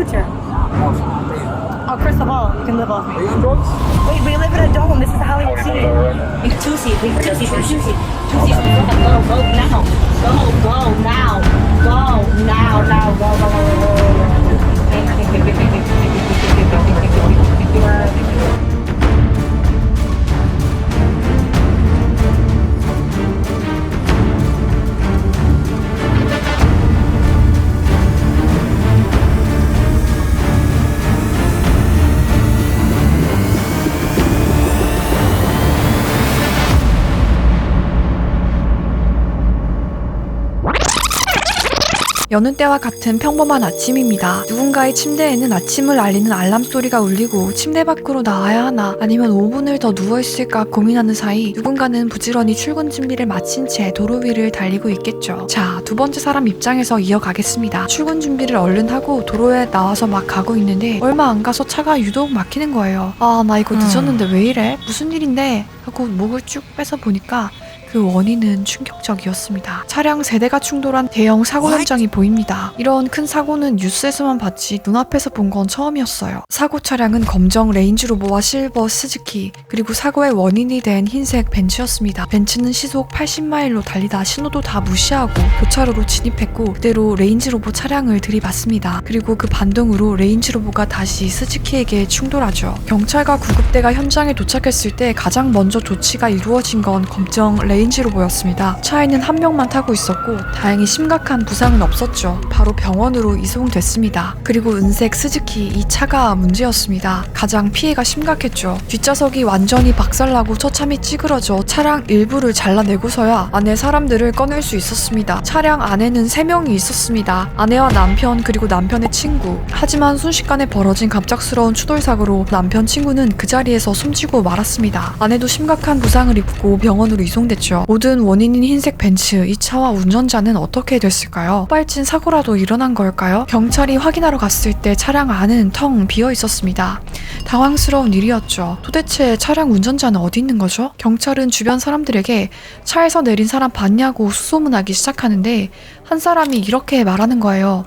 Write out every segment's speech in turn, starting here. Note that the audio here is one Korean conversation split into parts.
future. Oh, first of all, you can live off me. Are you on drugs? Wait, we live in a dome. This is the Hollywood scene. It's two-seat. Two-seat. Two-seat. Two-seat. Go now. Go now. Go now. Go. 여느 때와 같은 평범한 아침입니다. 누군가의 침대에는 아침을 알리는 알람 소리가 울리고 침대 밖으로 나와야 하나 아니면 5분을 더 누워있을까 고민하는 사이 누군가는 부지런히 출근 준비를 마친 채 도로 위를 달리고 있겠죠. 자, 두 번째 사람 입장에서 이어가겠습니다. 출근 준비를 얼른 하고 도로에 나와서 막 가고 있는데 얼마 안 가서 차가 유독 막히는 거예요. 아, 나 이거 늦었는데 왜 이래? 무슨 일인데? 하고 목을 쭉 빼서 보니까 그 원인은 충격적이었습니다. 차량 세대가 충돌한 대형 사고 현장이 보입니다. 이런 큰 사고는 뉴스에서만 봤지 눈앞에서 본 건 처음이었어요. 사고 차량은 검정 레인지로버와 실버 스즈키, 그리고 사고의 원인이 된 흰색 벤츠였습니다. 벤츠는 시속 80마일로 달리다 신호도 다 무시하고 교차로로 진입했고 그대로 레인지로버 차량을 들이받습니다. 그리고 그 반동으로 레인지로버가 다시 스즈키에게 충돌하죠. 경찰과 구급대가 현장에 도착했을 때 가장 먼저 조치가 이루어진 건 검정 레인지로버였습니다. 차에는 한 명만 타고 있었고 다행히 심각한 부상은 없었죠. 바로 병원으로 이송됐습니다. 그리고 은색 스즈키, 이 차가 문제였습니다. 가장 피해가 심각했죠. 뒷좌석이 완전히 박살나고 처참히 찌그러져 차량 일부를 잘라내고서야 안에 사람들을 꺼낼 수 있었습니다. 차량 안에는 3명이 있었습니다. 아내와 남편 그리고 남편의 친구. 하지만 순식간에 벌어진 갑작스러운 추돌사고로 남편 친구는 그 자리에서 숨지고 말았습니다. 아내도 심각한 부상을 입고 병원으로 이송됐죠. 모든 원인인 흰색 벤츠, 이 차와 운전자는 어떻게 됐을까요? 폭발진 사고라도 일어난 걸까요? 경찰이 확인하러 갔을 때 차량 안은 텅 비어 있었습니다. 당황스러운 일이었죠. 도대체 차량 운전자는 어디 있는 거죠? 경찰은 주변 사람들에게 차에서 내린 사람 봤냐고 수소문하기 시작하는데 한 사람이 이렇게 말하는 거예요.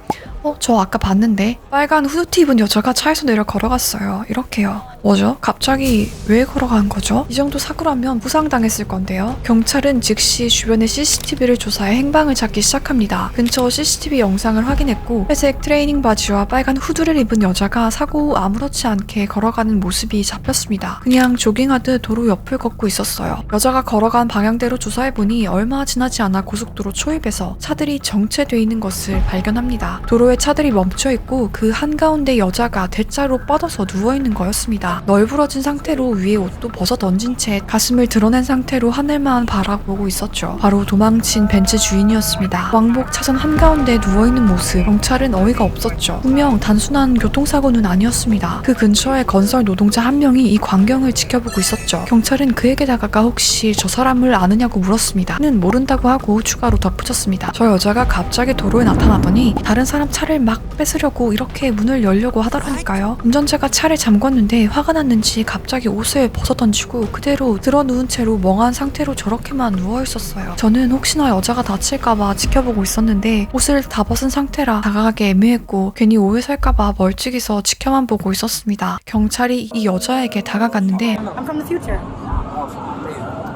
저 아까 봤는데 빨간 후드티 입은 여자가 차에서 내려 걸어갔어요. 이렇게요. 뭐죠? 갑자기 왜 걸어간 거죠? 이 정도 사고라면 부상당했을 건데요. 경찰은 즉시 주변의 CCTV를 조사해 행방을 찾기 시작합니다. 근처 CCTV 영상을 확인했고 회색 트레이닝 바지와 빨간 후드를 입은 여자가 사고 후 아무렇지 않게 걸어가는 모습이 잡혔습니다. 그냥 조깅하듯 도로 옆을 걷고 있었어요. 여자가 걸어간 방향대로 조사해보니 얼마 지나지 않아 고속도로 초입에서 차들이 정체돼 있는 것을 발견합니다. 도로에 차들이 멈춰있고 그 한가운데 여자가 대자로 뻗어서 누워있는 거였습니다. 널브러진 상태로 위에 옷도 벗어 던진 채 가슴을 드러낸 상태로 하늘만 바라보고 있었죠. 바로 도망친 벤츠 주인이었습니다. 왕복 차선 한가운데 누워있는 모습, 경찰은 어이가 없었죠. 분명 단순한 교통사고는 아니었습니다. 그 근처에 건설 노동자 한 명이 이 광경을 지켜보고 있었죠. 경찰은 그에게 다가가 혹시 저 사람을 아느냐고 물었습니다. 그는 모른다고 하고 추가로 덧붙였습니다. 저 여자가 갑자기 도로에 나타나더니 다른 사람 차를 막 뺏으려고 이렇게 문을 열려고 하더라니까요. 운전자가 차를 잠궜는데 화가 났는지 갑자기 옷을 벗어던지고 그대로 드러누운 채로 멍한 상태로 저렇게만 누워있었어요. 저는 혹시나 여자가 다칠까봐 지켜보고 있었는데 옷을 다 벗은 상태라 다가가기 애매했고 괜히 오해 살까봐 멀찍이서 지켜만 보고 있었습니다. 경찰이 이 여자에게 다가갔는데 I'm from the future.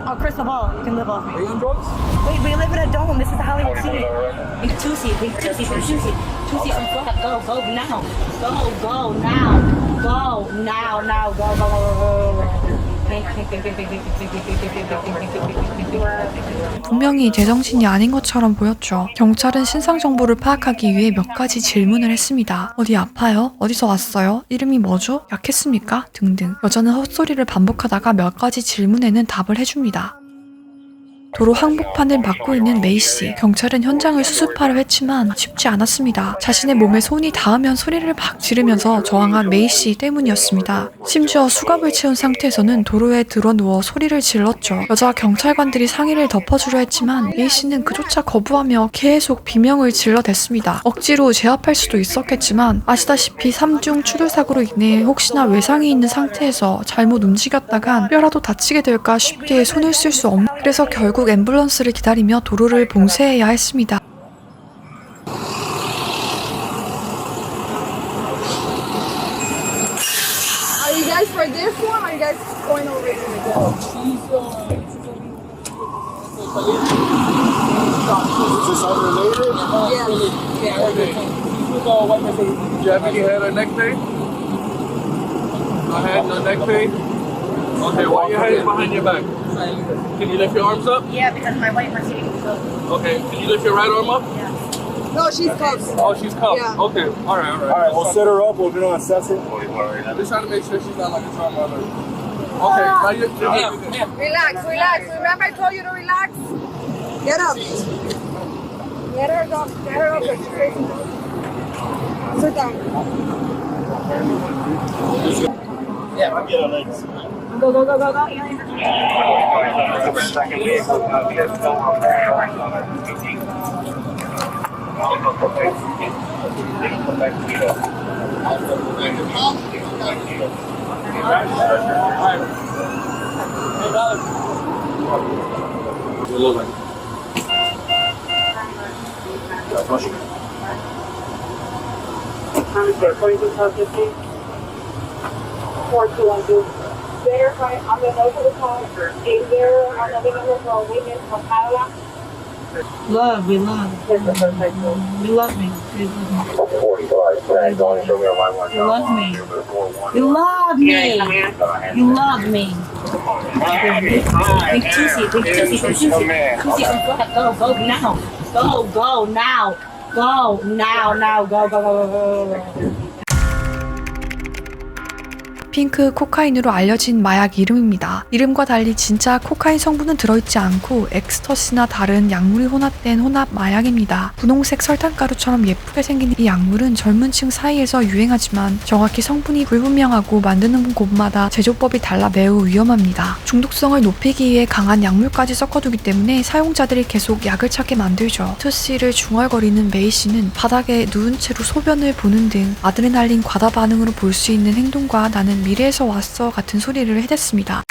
Oh, first of all, you can live off me. Are you on drugs? Wait, we live in a dome. This is the Hollywood scene. It's two-seat. Two-seat. Two-seat. Two-seat. Go now. Go now. Go now. Go. 분명히 제정신이 아닌 것처럼 보였죠. 경찰은 신상 정보를 파악하기 위해 몇 가지 질문을 했습니다. 어디 아파요? 어디서 왔어요? 이름이 뭐죠? 약했습니까? 등등. 여자는 헛소리를 반복하다가 몇 가지 질문에는 답을 해줍니다. 도로 항복판을 막고 있는 메이씨. 경찰은 현장을 수습하려 했지만 쉽지 않았습니다. 자신의 몸에 손이 닿으면 소리를 막 지르면서 저항한 메이씨 때문이었습니다. 심지어 수갑을 채운 상태에서는 도로에 드러누워 소리를 질렀죠. 여자 경찰관들이 상의를 덮어주려 했지만 메이씨는 그조차 거부하며 계속 비명을 질러댔습니다. 억지로 제압할 수도 있었겠지만 아시다시피 3중 추돌사고로 인해 혹시나 외상이 있는 상태에서 잘못 움직였다간 뼈라도 다치게 될까 쉽게 손을 쓸 수 없는, 그래서 결국 앰뷸런스를 기다리며 도로를 봉쇄해야 했습니다. guys for this one, or are you guys going over to the girl? Is this unrelated? Yeah. Okay. Do you have any head or neck pain? No head, no neck pain? Okay, why your head is behind your back? Can you lift your arms up? Yeah, because my wife is sitting so. Okay, can you lift your right arm up? No, she's cuffed. Oh, she's cuffed. Yeah. Okay, alright. Alright, we'll set her up, we'll do an assessment. Just trying to make sure she's not like a trauma alert. Okay, now you're Relax. Remember I told you to relax? Get up. Get her up. Sit down. Go. Verify on the note of the call, is there another number for a witness for Paola? Love, we love. You love me. You love me. You love me. You love me. Big juicy. Go now. Go now. Go. 핑크 코카인으로 알려진 마약 이름입니다. 이름과 달리 진짜 코카인 성분은 들어있지 않고 엑스터시나 다른 약물이 혼합된 혼합 마약입니다. 분홍색 설탕가루처럼 예쁘게 생긴 이 약물은 젊은 층 사이에서 유행하지만 정확히 성분이 불분명하고 만드는 곳마다 제조법이 달라 매우 위험합니다. 중독성을 높이기 위해 강한 약물까지 섞어두기 때문에 사용자들이 계속 약을 찾게 만들죠. 투씨를 중얼거리는 메이 씨는 바닥에 누운 채로 소변을 보는 등 아드레날린 과다 반응으로 볼 수 있는 행동과 나는 미래에서 왔어 같은 소리를 해댔습니다.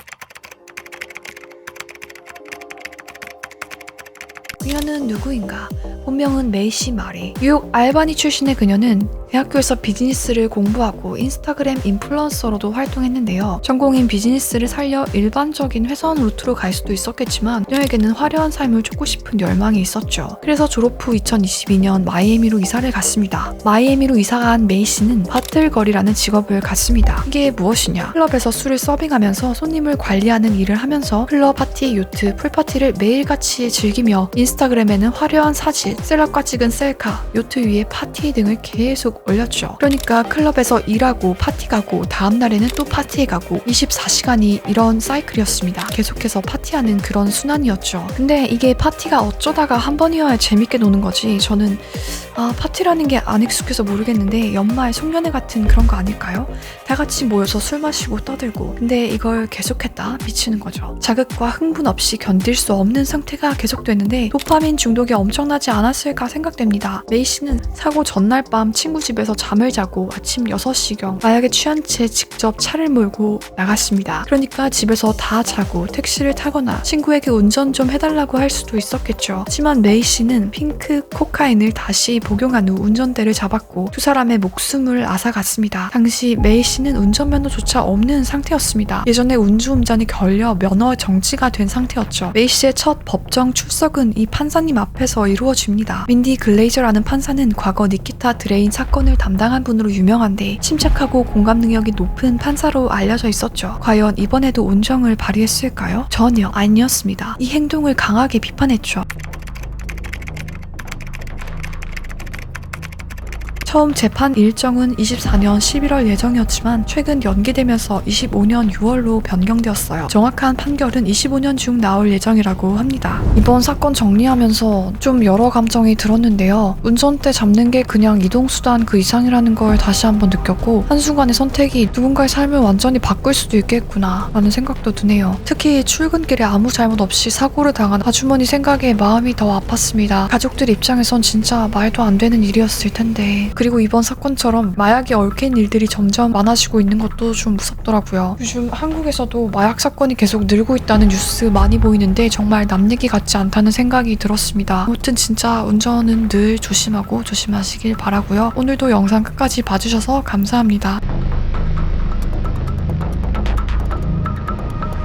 그녀는 누구인가? 본명은 메이시 마리. 뉴욕 알바니 출신의 그녀는 대학교에서 비즈니스를 공부하고 인스타그램 인플루언서로도 활동했는데요. 전공인 비즈니스를 살려 일반적인 회사원 루트로 갈 수도 있었겠지만 그녀에게는 화려한 삶을 쫓고 싶은 열망이 있었죠. 그래서 졸업 후 2022년 마이애미로 이사를 갔습니다. 마이애미로 이사간 메이 씨는 바틀걸이라는 직업을 갖습니다. 이게 무엇이냐? 클럽에서 술을 서빙하면서 손님을 관리하는 일을 하면서 클럽 파티, 요트, 풀파티를 매일같이 즐기며 인스타그램에는 화려한 사진, 셀럽과 찍은 셀카, 요트 위에 파티 등을 계속 올렸죠. 그러니까 클럽에서 일하고 파티 가고 다음 날에는 또 파티에 가고 24시간이 이런 사이클이었습니다. 계속해서 파티하는 그런 순환이었죠. 근데 이게 파티가 어쩌다가 한 번이어야 재밌게 노는 거지. 저는 파티라는 게 안 익숙해서 모르겠는데 연말 송년회 같은 그런 거 아닐까요? 다 같이 모여서 술 마시고 떠들고. 근데 이걸 계속했다 미치는 거죠. 자극과 흥분 없이 견딜 수 없는 상태가 계속됐는데 도파민 중독이 엄청나지 않았을까 생각됩니다. 메이 씨는 사고 전날 밤 친구 집에서 잠을 자고 아침 6시경 마약에 취한 채 직접 차를 몰고 나갔습니다. 그러니까 집에서 다 자고 택시를 타거나 친구에게 운전 좀 해달라고 할 수도 있었겠죠. 하지만 메이 씨는 핑크 코카인을 다시 복용한 후 운전대를 잡았고 두 사람의 목숨을 앗아갔습니다. 당시 메이 씨는 운전면허조차 없는 상태였습니다. 예전에 음주운전이 걸려 면허 정지가 된 상태였죠. 메이 씨의 첫 법정 출석은 이 판사님 앞에서 이루어집니다. 민디 글레이저라는 판사는 과거 니키타 드레인 사건을 담당한 분으로 유명한데 침착하고 공감 능력이 높은 판사로 알려져 있었죠. 과연 이번에도 온정을 발휘했을까요? 전혀 아니었습니다. 이 행동을 강하게 비판했죠. 처음 재판 일정은 24년 11월 예정이었지만 최근 연기되면서 25년 6월로 변경되었어요. 정확한 판결은 25년 중 나올 예정이라고 합니다. 이번 사건 정리하면서 좀 여러 감정이 들었는데요. 운전대 잡는 게 그냥 이동수단 그 이상이라는 걸 다시 한번 느꼈고 한순간의 선택이 누군가의 삶을 완전히 바꿀 수도 있겠구나 라는 생각도 드네요. 특히 출근길에 아무 잘못 없이 사고를 당한 아주머니 생각에 마음이 더 아팠습니다. 가족들 입장에선 진짜 말도 안 되는 일이었을 텐데. 그리고 이번 사건처럼 마약에 얽힌 일들이 점점 많아지고 있는 것도 좀 무섭더라고요. 요즘 한국에서도 마약 사건이 계속 늘고 있다는 뉴스 많이 보이는데 정말 남 얘기 같지 않다는 생각이 들었습니다. 아무튼 진짜 운전은 늘 조심하시길 바라고요. 오늘도 영상 끝까지 봐주셔서 감사합니다.